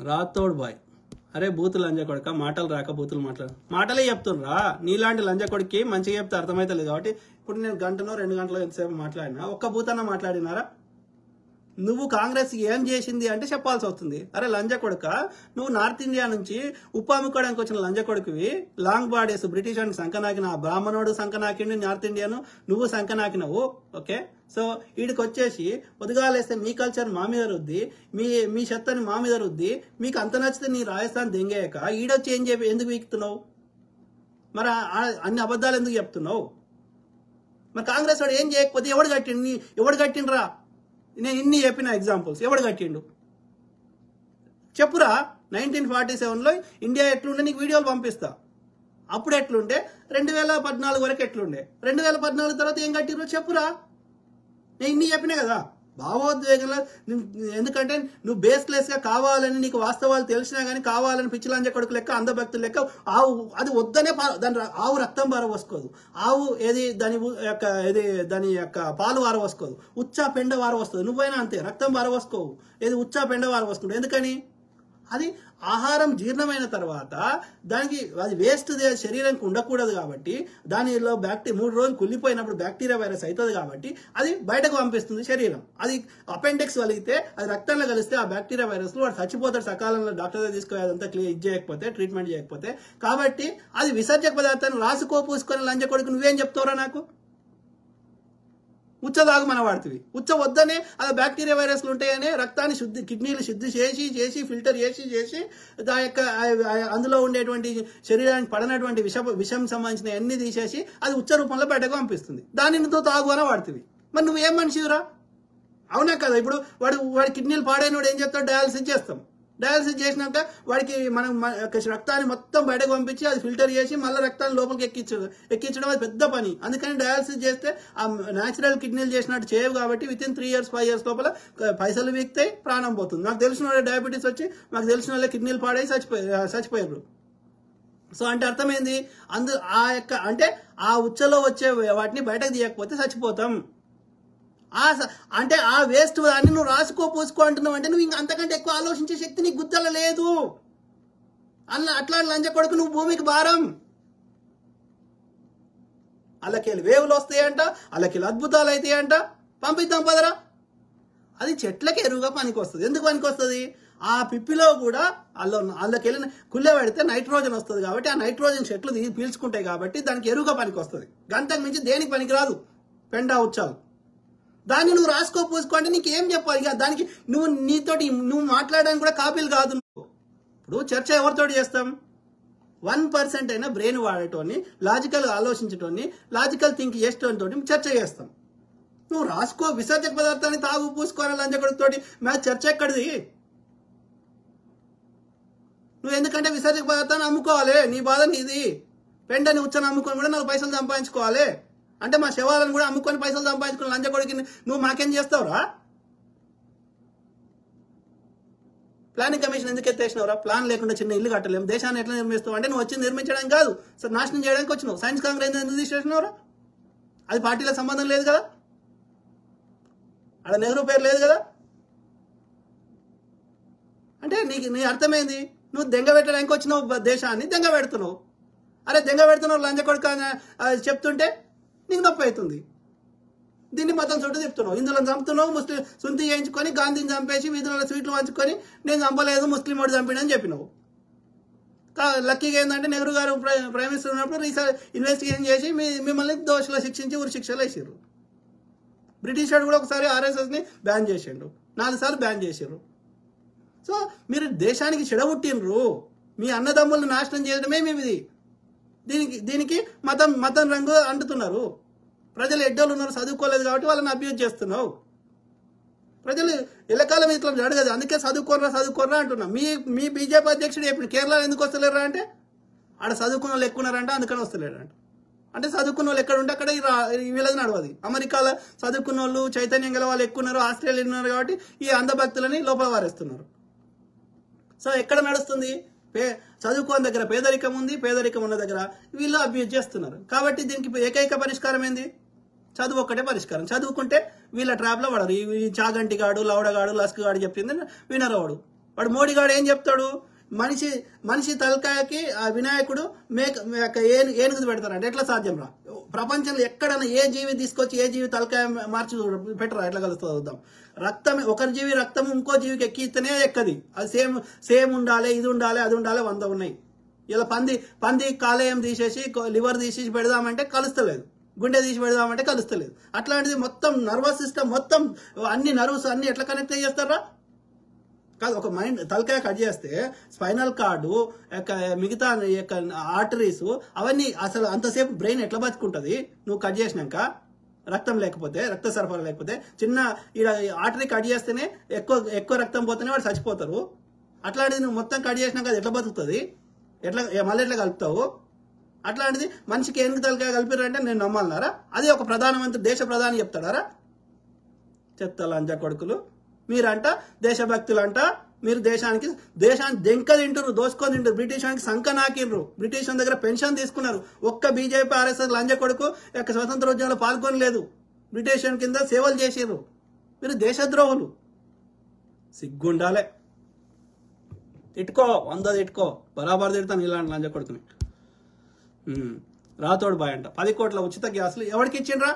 Rathod bye అరే బూతులు లంజ కొడుక మాటలు రాక బూతులు మాటలే చెప్తున్నా నీలాంటి లంజ కొడుకి మంచిగా చెప్తే అర్థమైతలేదు కాబట్టి ఇప్పుడు నేను గంటనో 2 గంటలో ఎంతసేపు మాట్లాడినా ఒక్క బూతన్నా మాట్లాడినారా నువ్వు కాంగ్రెస్ ఏం చేసింది అంటే చెప్పాల్సి వస్తుంది అరే లంజ కొడుక నువ్వు నార్త్ ఇండియా నుంచి ఉప్పు అమ్ముకోవడానికి వచ్చిన లంజ కొడుకువి లాంగ్ బాడీస్ బ్రిటిష్ అని సంకనాకిన బ్రాహ్మణుడు సంకనాకిండి నార్త్ ఇండియాను నువ్వు సంకనాకినవు ఓకే సో వీడికి వచ్చేసి పొద్దుగాలేస్తే మీ కల్చర్ మా మీద రుద్ది మీ చెత్తని మా మీద రుద్ది మీకు అంత నచ్చితే నీ రాజస్థాన్ దెంగేయక ఈడొచ్చి ఏం చెప్పి ఎందుకు వీక్తున్నావు మరి అన్ని అబద్ధాలు ఎందుకు చెప్తున్నావు మరి కాంగ్రెస్ వాడు ఏం చేయకపోతే ఎవడు కట్టిండ్రా నేను ఇన్ని చెప్పిన ఎగ్జాంపుల్స్ ఎవడు కట్టిండు చెప్పురా 1947లో ఇండియా ఎట్లుండే నీకు వీడియోలు పంపిస్తా అప్పుడు ఎట్లుండే 2014 వరకు ఎట్లుండే 2014 తర్వాత ఏం కట్టిరో చెప్పురా నేను ఇన్ని చెప్పినా కదా భావోద్వేగంలో ఎందుకంటే నువ్వు బేస్లెస్ గా కావాలని నీకు వాస్తవాలు తెలిసినా కానీ కావాలని పిచ్చిలంజ కొడుకు లెక్క అందభక్తులు లెక్క ఆవు అది వద్దనే దాని ఆవు రక్తం వారవసుకోదు ఆవు దాని యొక్క పాలు వారవసుకోదు ఉచ్చా పెండ వారవస్తుంది నువ్వైనా అంతే రక్తం వారవసుకోవు ఏది ఉచ్చా పెండ వారవసుకుంటు ఎందుకని అది ఆహారం జీర్ణమైన తర్వాత దానికి అది వేస్ట్ శరీరానికి ఉండకూడదు కాబట్టి దానిలో 3 రోజులు కుళ్ళిపోయినప్పుడు బ్యాక్టీరియా వైరస్ అవుతుంది కాబట్టి అది బయటకు పంపిస్తుంది శరీరం అది అపెండిక్స్ కలిగితే అది రక్తంలో కలిస్తే ఆ బ్యాక్టీరియా వైరస్ వాడు చచ్చిపోతాడు సకాలంలో డాక్టర్ దగ్గర తీసుకొని అదంతా చేయకపోతే ట్రీట్మెంట్ చేయకపోతే కాబట్టి అది విసర్జక పదార్థాన్ని రాసుకో పూసుకొని లంజ కొడుకు నువ్వేం చెప్తావురా నాకు ఉచ్చ తాగుమన వాడుతుంది ఉచ్చ వద్దనే అది బ్యాక్టీరియా వైరస్లు ఉంటాయని రక్తాన్ని కిడ్నీలు శుద్ధి చేసి ఫిల్టర్ చేసి దాని యొక్క అందులో ఉండేటువంటి శరీరానికి పడనటువంటి విషం సంబంధించిన అన్ని తీసేసి అది ఉచ్చ రూపంలో బయటకు పంపిస్తుంది దానితో తాగు అని వాడుతుంది మరి నువ్వేం మనిషిరా అవునా కదా ఇప్పుడు వాడి కిడ్నీలు పాడైన వాడు ఏం చెప్తాడు డయాలసిస్ చేస్తాం డయాలసిస్ చేసినాక వాడికి మనం రక్తాన్ని మొత్తం బయటకు పంపించి అది ఫిల్టర్ చేసి మళ్ళీ రక్తాన్ని లోపలికి ఎక్కించడం అది పెద్ద పని అందుకని డయాలసిస్ చేస్తే ఆ న్యాచురల్ కిడ్నీలు చేసినట్టు చేయవు కాబట్టి వితిన్ 3 years 5 years లోపల పైసలు వీక్తాయి ప్రాణం పోతుంది నాకు తెలిసిన వాళ్ళ డయాబెటీస్ వచ్చి మాకు తెలిసిన వాళ్ళ కిడ్నీలు పాడై చచ్చిపోయారు సో అంటే అర్థమైంది అంటే ఆ ఉచ్చలో వచ్చే వాటిని బయటకు తీయకపోతే చచ్చిపోతాం అంటే ఆ వేస్ట్ దాన్ని నువ్వు రాసుకో పూసుకో అంటున్నావు అంటే నువ్వు ఇంకా అంతకంటే ఎక్కువ ఆలోచించే శక్తి నీకు గుద్దల లేదు అట్లా లంచ కొడుకు నువ్వు భూమికి భారం అల్లకెళ్ళి వేవులు వస్తాయంట అల్లకెళ్ళి అద్భుతాలు అవుతాయంట పంపిద్దాం పదరా అది చెట్లకి ఎరువుగా పనికి వస్తుంది ఎందుకు పనికి వస్తుంది ఆ పిప్పిలో కూడా అల్లకెళ్ళి కుళ్ళ పెడితే నైట్రోజన్ వస్తుంది కాబట్టి ఆ నైట్రోజన్ చెట్లు పీల్చుకుంటాయి కాబట్టి దానికి ఎరువుగా పనికి వస్తుంది గంటకు మించి దేనికి పనికి రాదు పెండా ఉచ్చాలు దాన్ని నువ్వు రాసుకో పూసుకో అంటే నీకేం చెప్పాలి ఇక దానికి నువ్వు మాట్లాడడానికి కూడా కాపీలు కాదు ఇప్పుడు చర్చ ఎవరితోటి చేస్తాం 1% అయినా బ్రెయిన్ వాడేటోని లాజికల్ ఆలోచించటోని లాజికల్ థింక్ చేసేటోని చర్చ చేస్తాం నువ్వు రాసుకో విసర్జక పదార్థాన్ని తాగు పూసుకోవాలి లంచకొడుకుతోటి మ్యాచ్ చర్చ ఎక్కడిది నువ్వు ఎందుకంటే విసర్జక పదార్థాన్ని అమ్ముకోవాలి నీ బాధ నీది పెండని ఉచ్చని అమ్ముకొని కూడా 4 పైసలు సంపాదించుకోవాలి అంటే మా శవాలను కూడా అమ్ముకొని పైసలు సంపాదించుకుని లంచ కొడుకు నువ్వు మాకేం చేస్తావురా ప్లానింగ్ కమిషన్ ఎందుకు ఎత్తేసినవరా ప్లాన్ లేకుండా చిన్న ఇల్లు కట్టలేము దేశాన్ని ఎట్లా నిర్మిస్తావు అంటే నువ్వు వచ్చి నిర్మించడానికి కాదు సార్ నాశనం చేయడానికి వచ్చినావు సైన్స్ కాంగ్రెస్ ఎందుకు తీసేసినవరా అది పార్టీలకు సంబంధం లేదు కదా అక్కడ నెహ్రూ పేరు లేదు కదా అంటే నీ అర్థమైంది నువ్వు దెంగ పెట్టడానికి వచ్చినావు దేశాన్ని దెంగ పెడుతున్నావు అరే దెంగ పెడుతున్నావు లంచ కొడుకు చెప్తుంటే నీకు నొప్పి అవుతుంది దీన్ని మతం చుట్టూ చెప్తున్నావు హిందువులను చంపుతున్నావు ముస్లిం సుంతి చేయించుకొని గాంధీని చంపేసి వీధులలో స్వీట్లు పంచుకొని నేను చంపలేదు ముస్లిం వాడు చంపినని చెప్పినావు లక్కీగా ఏంటంటే నెహ్రూ గారు ప్రైమ్ మినిస్టర్ ఉన్నప్పుడు ఇన్వెస్టిగేషన్ చేసి మిమ్మల్ని దోషులు శిక్షించి ఉరి శిక్షలు వేసారు బ్రిటిష్ వాడు కూడా ఒకసారి RSSని బ్యాన్ చేసిండు 4 సార్లు బ్యాన్ చేసారు సో మీరు దేశానికి చెడగొట్టినరు మీ అన్నదమ్ములను నాశనం చేయడమే మేమిది దీనికి మతం రంగు అంటున్నారు ప్రజలు ఎడ్డోళ్ళు ఉన్నారు చదువుకోలేదు కాబట్టి వాళ్ళని అబ్యూజ్ చేస్తున్నావు ప్రజలు ఎల్లకాలం ఇట్లా అడగదు అందుకే చదువుకోర్రా అంటున్నా మీ బీజేపీ అధ్యక్షుడు ఇప్పుడు కేరళ ఎందుకు వస్తలేరా అంటే ఆడ చదువుకున్న వాళ్ళు ఎక్కువ ఉన్నారంటే అందుకని వస్తలేరంట అంటే చదువుకున్న వాళ్ళు ఎక్కడ ఉంటే అక్కడ వీళ్ళది నడవది అమెరికాలో చదువుకున్న వాళ్ళు చైతన్యం గల వాళ్ళు ఎక్కువ ఉన్నారు ఆస్ట్రేలియా ఉన్నారు కాబట్టి ఈ అంధభక్తులని లోపల వారేస్తున్నారు సో ఎక్కడ నడుస్తుంది చదువుకోని దగ్గర పేదరికం ఉంది పేదరికం ఉన్న దగ్గర వీళ్ళు అబ్యూజ్ చేస్తున్నారు కాబట్టి దీనికి ఏకైక పరిష్కారం ఏంది చదువు ఒక్కటే పరిష్కారం చదువుకుంటే వీళ్ళ ట్రాప్లో పడరు ఈ చాగంటిగాడు లవడగాడు లస్కగాడు చెప్పింది వినరు వాడు మోడీ గారు ఏం చెప్తాడు, మనిషి తలకాయకి ఆ వినాయకుడు ఏనుగు పెడతారంటే ఎట్లా సాధ్యం రా? ప్రపంచంలో ఎక్కడైనా ఏ జీవి తీసుకొచ్చి ఏ జీవి తలకాయ మార్చి పెట్టరా? ఎట్లా కలుస్తుంది చూద్దాం. రక్తం ఒకరి జీవి రక్తం ఇంకో జీవికి ఎక్కిస్తేనే ఎక్కది. అది సేమ్ ఉండాలి, ఇది ఉండాలి, అది ఉండాలి, 100 ఉన్నాయి. ఇలా పంది కాలేయం తీసేసి లివర్ తీసేసి పెడదామంటే కలుస్తలేదు, గుండె తీసి పెడదామంటే కలుస్తలేదు. అట్లాంటిది మొత్తం నర్వస్ సిస్టమ్ మొత్తం అన్ని నర్వ్స్ అన్ని ఎట్లా కనెక్ట్ చేస్తారా? కాదు, ఒక మైండ్ తలకాయ కట్ చేస్తే స్పైనల్ కార్డు మిగతా ఆర్టరీస్ అవన్నీ అసలు అంతసేపు బ్రెయిన్ ఎట్లా బతుకుంటుంది? నువ్వు కట్ చేసినాక రక్తం లేకపోతే, రక్త సరఫరా లేకపోతే, చిన్న ఆర్టరీ కట్ చేస్తేనే ఎక్కువ రక్తం పోతేనే వాడు చచ్చిపోతారు. అట్లాంటిది నువ్వు మొత్తం కట్ చేసినాక అది ఎట్లా బతుకుతుంది? మళ్ళీ ఎట్లా కలుపుతావు? అట్లాంటిది మనిషికి ఏనుగు తలకాయ కలిపిరంటే నేను నమ్మాలన్నారా? అది ఒక ప్రధానమంత్రి దేశ ప్రధాని చెప్తాడారా? చెత్త లంచ కొడుకులు మీరంట, దేశభక్తులంట. మీరు దేశాన్ని దెంక తింటారు, దోసుకొని తింటారు. బ్రిటిష్ వానికి సంఖ నాకిర్రు, బ్రిటిష్ దగ్గర పెన్షన్ తీసుకున్నారు. ఒక్క బీజేపీ ఆర్ఎస్ఎస్ లంచ కొడుకు యొక్క స్వతంత్ర ఉద్యమంలో పాల్గొనలేదు, బ్రిటిష్ కింద సేవలు చేసిర్రు. మీరు దేశద్రోహులు, సిగ్గుండాలే. తిట్టుకో, 100 తిట్టుకో, బరాబర్ తిడతాను ఇలాంటి లంచ కొడుకుని. రాతోడు బాయ్ అంట 10 కోట్ల ఉచిత గ్యాసులు ఎవరికి ఇచ్చిండ్రా?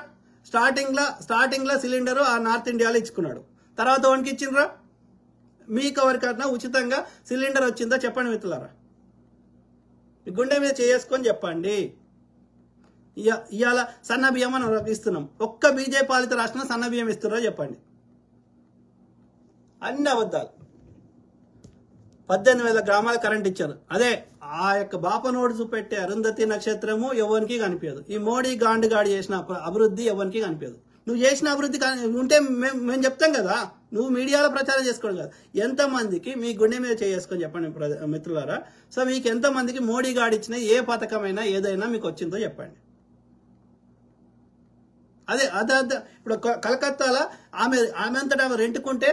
స్టార్టింగ్ లో సిలిండర్ ఆ నార్త్ ఇండియాలో ఇచ్చుకున్నాడు. తర్వాత వానికి ఇచ్చిండ్రా? మీకు ఎవరికన్నా ఉచితంగా సిలిండర్ వచ్చిందా చెప్పండి మిత్రులారా. మీ గుండె మీద చేసుకొని చెప్పండి. ఇవాళ సన్న బియ్యం అని ఇస్తున్నాం. ఒక్క బీజేపీ పాలిత రాష్ట్రం సన్న బియ్యం ఇస్తున్నారో చెప్పండి. అన్ని అబద్ధాలు. 18,000 గ్రామాల కరెంట్ ఇచ్చారు. అదే ఆ యొక్క బాపనోడు చూపెట్టే అరుంధతి నక్షత్రము ఎవరికి కనిపించదు. ఈ మోడీ గాండుగాడి చేసిన అభివృద్ధి ఎవరికి కనిపించదు. నువ్వు చేసిన అభివృద్ధి ఉంటే మేము చెప్తాం కదా, నువ్వు మీడియాలో ప్రచారం చేసుకోవడం కదా. ఎంతమందికి మీ గుండె మీద చేసుకొని చెప్పండి మిత్రులారా. సో మీకు ఎంతమందికి మోడీ గాడి ఇచ్చిన ఏ పథకమైనా ఏదైనా మీకు వచ్చిందో చెప్పండి. అదే ఇప్పుడు కలకత్తాలో ఆమె అంతటా ఆమె రెంట్కుంటే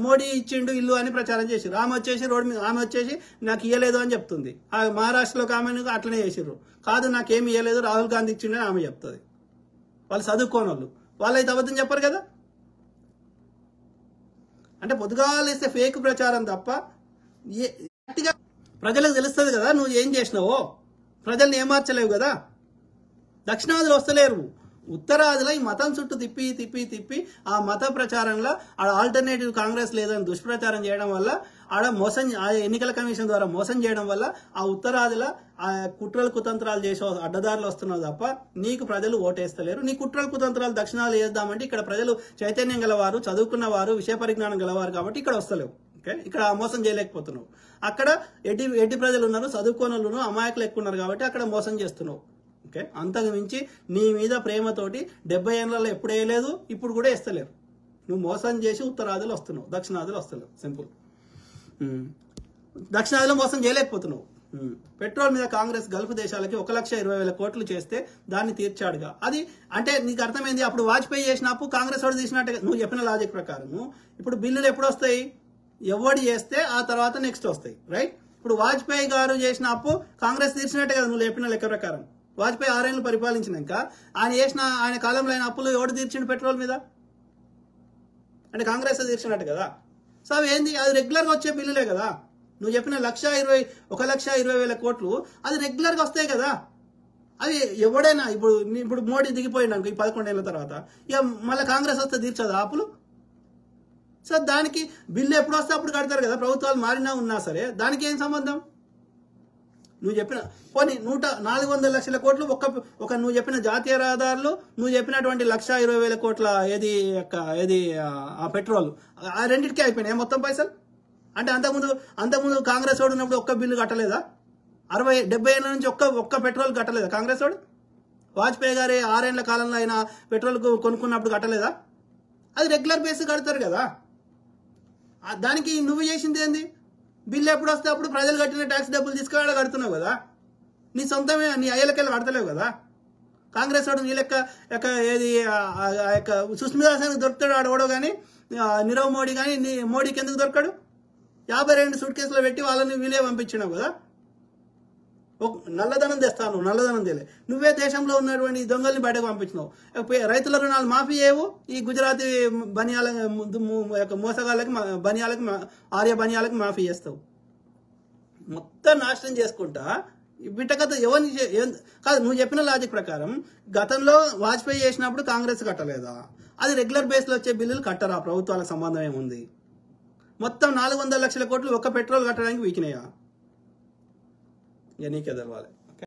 మోడీ ఇచ్చిండు ఇల్లు అని ప్రచారం చేసిర్రు. ఆమె వచ్చేసి రోడ్డు మీద ఆమె వచ్చేసి నాకు ఇయ్యలేదు అని చెప్తుంది. ఆ మహారాష్ట్రలోకి ఆమె అట్లనే చేసిర్రు. కాదు నాకేమి ఇయ్యలేదు, రాహుల్ గాంధీ ఇచ్చిండు అని ఆమె చెప్తుంది. వాళ్ళు చదువుకోని వాళ్ళైతే అబద్ధం చెప్పరు కదా. అంటే పొద్దుగాలేస్తే ఫేక్ ప్రచారం తప్ప ప్రజలకు తెలుస్తుంది కదా నువ్వు ఏం చేసినావో. ప్రజల్ని ఏమార్చలేవు కదా. దక్షిణాదిలో వస్తలేరు, ఉత్తరాదిలో ఈ మతం చుట్టూ తిప్పి ఆ మత ప్రచారంలో ఆడ ఆల్టర్నేటివ్ కాంగ్రెస్ లేదని దుష్ప్రచారం చేయడం వల్ల, ఆడ ఎన్నికల కమిషన్ ద్వారా మోసం చేయడం వల్ల ఆ ఉత్తరాదిలో ఆ కుట్రలు కుతంత్రాలు చేసే అడ్డదారులు వస్తున్నావు తప్ప నీకు ప్రజలు ఓటేస్తలేరు. నీ కుట్రలు కుతంత్రాలు దక్షిణాలు వేద్దామంటే ఇక్కడ ప్రజలు చైతన్యం గలవారు, చదువుకున్న వారు, విషయ పరిజ్ఞానం గలవారు కాబట్టి ఇక్కడ వస్తలేవు. ఓకే, ఇక్కడ మోసం చేయలేకపోతున్నావు. అక్కడ ఎడ్డి ప్రజలు ఉన్నారు, చదువుకోని వాళ్ళు అమాయకులు ఎక్కువ ఉన్నారు కాబట్టి అక్కడ మోసం చేస్తున్నావు. ఓకే, అంతకు మించి నీ మీద ప్రేమతోటి 70 ఏళ్లలో ఎప్పుడు వేయలేదు, ఇప్పుడు కూడా వేస్తలేరు. నువ్వు మోసం చేసి ఉత్తరాదిలో వస్తున్నావు, దక్షిణాదిలో వస్తలేవు. సింపుల్. దక్షిణాదిలో మోసం చేయలేకపోతున్నావు. పెట్రోల్ మీద కాంగ్రెస్ గల్ఫ్ దేశాలకి 1,20,000 కోట్లు చేస్తే దాన్ని తీర్చాడుగా. అది అంటే నీకు అర్థమైంది. అప్పుడు వాజ్పేయి చేసిన అప్పు కాంగ్రెస్ వాడు తీసినట్టుగా నువ్వు చెప్పిన లాజిక్ ప్రకారము ఇప్పుడు బిల్లులు ఎప్పుడు వస్తాయి? ఎవడు చేస్తే ఆ తర్వాత నెక్స్ట్ వస్తాయి. రైట్? ఇప్పుడు వాజ్పేయి గారు చేసిన అప్పు కాంగ్రెస్ తీర్చినట్టే కదా నువ్వు చెప్పిన లెక్క ప్రకారం. వాజ్పేయి 6 ఏళ్ళు పరిపాలించినాక ఆయన కాలంలో అయిన అప్పులు ఎవడు తీర్చిండు పెట్రోల్ మీద? అంటే కాంగ్రెస్ తీర్చినట్టు కదా. సో అవి ఏంది? అది రెగ్యులర్గా వచ్చే బిల్లులే కదా. నువ్వు చెప్పిన 1,20,000 కోట్లు అది రెగ్యులర్గా వస్తాయి కదా. అది ఎవడైనా ఇప్పుడు మోడీ దిగిపోయినాక ఈ 11 ఏళ్ల తర్వాత ఇక మళ్ళీ కాంగ్రెస్ వస్తే తీర్చదా అప్పులు? సో దానికి బిల్లు ఎప్పుడు వస్తే అప్పుడు కడతారు కదా. ప్రభుత్వాలు మారినా ఉన్నా సరే దానికి ఏం సంబంధం? నువ్వు చెప్పిన పోనీ 400 లక్షల కోట్లు ఒక నువ్వు చెప్పిన జాతీయ రహదారులు, నువ్వు చెప్పినటువంటి 1,20,000 కోట్ల ఏది ఆ పెట్రోల్, ఆ రెండింటికి అయిపోయినాయి మొత్తం పైసలు. అంటే అంతకుముందు కాంగ్రెస్ వాడు ఉన్నప్పుడు ఒక్క బిల్లు కట్టలేదా? 60-70 ఏళ్ళ నుంచి ఒక్క పెట్రోల్ కట్టలేదా కాంగ్రెస్ వాడు? వాజ్పేయి గారి 6 ఏళ్ల కాలంలో అయినా పెట్రోల్ కొనుక్కున్నప్పుడు కట్టలేదా? అది రెగ్యులర్ బేస్ కడతారు కదా. దానికి నువ్వు చేసింది ఏంది? బిల్లు ఎప్పుడు వస్తే అప్పుడు ప్రజలు కట్టిన ట్యాక్స్ డబ్బులు తీసుకుని కడుతున్నావు కదా. నీ సొంతమే, నీ అయ్యలకెళ్ళి కడతలేవు కదా. కాంగ్రెస్ వాడు నీ లెక్క ఏది సుస్మితా సేన్కి దొరుకుతాడు ఆడవడో కానీ, నీరవ్ మోడీ కానీ మోడీకి ఎందుకు దొరకడు? 52 సూట్ కేసులో పెట్టి వాళ్ళని వీలే పంపించినావు కదా. నల్లధనం తెస్తాను, నల్లధనం తేలే. నువ్వే దేశంలో ఉన్నటువంటి దొంగల్ని బయటకు పంపించినావు. రైతుల రుణాలు మాఫీ చేయవు, ఈ గుజరాతీ బనియాల మోసగాళ్ళకి బనియాలకి ఆర్య బనియాలకి మాఫీ చేస్తావు. మొత్తం నాశనం చేసుకుంటా బిట్టకథ ఎవరిని కాదు. నువ్వు చెప్పిన లాజిక్ ప్రకారం గతంలో వాజ్పేయి చేసినప్పుడు కాంగ్రెస్ కట్టలేదా? అది రెగ్యులర్ బేస్లో వచ్చే బిల్లులు కట్టరా? ప్రభుత్వాలకు సంబంధం ఏముంది? మొత్తం 400 లక్షల కోట్లు ఒక్క పెట్రోల్ కట్టడానికి వీకినాయా? ఇక నీకే తెలవాలి.